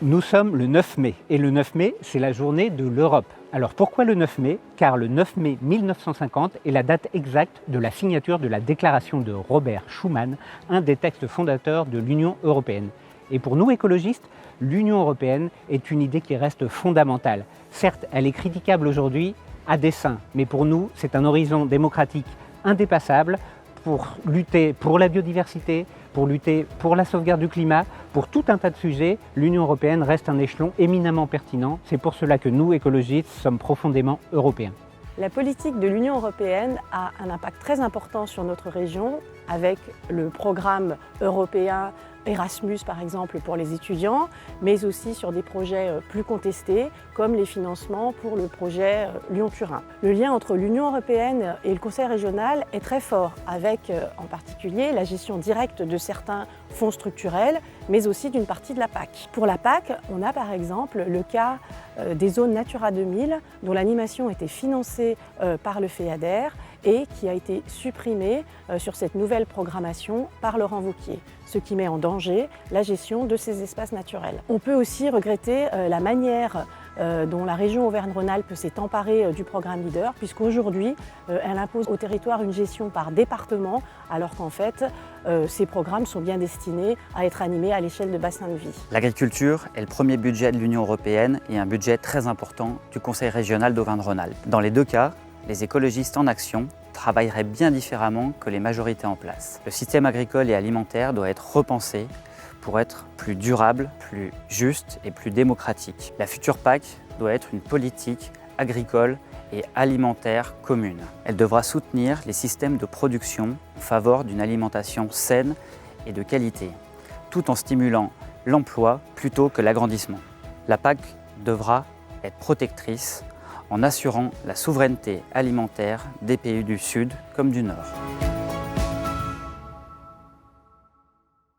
Nous sommes le 9 mai et le 9 mai, c'est la journée de l'Europe. Alors pourquoi le 9 mai? Car le 9 mai 1950 est la date exacte de la signature de la déclaration de Robert Schuman, un des textes fondateurs de l'Union européenne. Et pour nous écologistes, l'Union européenne est une idée qui reste fondamentale. Certes, elle est critiquable aujourd'hui à dessein, mais pour nous, c'est un horizon démocratique indépassable pour lutter pour la biodiversité, pour lutter pour la sauvegarde du climat, pour tout un tas de sujets. L'Union européenne reste un échelon éminemment pertinent. C'est pour cela que nous, écologistes, sommes profondément européens. La politique de l'Union européenne a un impact très important sur notre région avec le programme européen Erasmus par exemple pour les étudiants, mais aussi sur des projets plus contestés comme les financements pour le projet Lyon-Turin. Le lien entre l'Union européenne et le Conseil régional est très fort avec en particulier la gestion directe de certains fonds structurels, mais aussi d'une partie de la PAC. Pour la PAC, on a par exemple le cas des zones Natura 2000 dont l'animation était financée par le FEADER et qui a été supprimée sur cette nouvelle programmation par Laurent Wauquiez, ce qui met en danger la gestion de ces espaces naturels. On peut aussi regretter la manière dont la région Auvergne-Rhône-Alpes s'est emparée du programme LEADER, puisqu'aujourd'hui, elle impose au territoire une gestion par département, alors qu'en fait, ces programmes sont bien destinés à être animés à l'échelle de bassins de vie. L'agriculture est le premier budget de l'Union européenne et un budget très important du Conseil régional d'Auvergne-Rhône-Alpes. Dans les deux cas, les écologistes en action travailleraient bien différemment que les majorités en place. Le système agricole et alimentaire doit être repensé pour être plus durable, plus juste et plus démocratique. La future PAC doit être une politique agricole et alimentaire commune. Elle devra soutenir les systèmes de production en faveur d'une alimentation saine et de qualité, tout en stimulant l'emploi plutôt que l'agrandissement. La PAC devra être protectrice en assurant la souveraineté alimentaire des pays du Sud comme du Nord.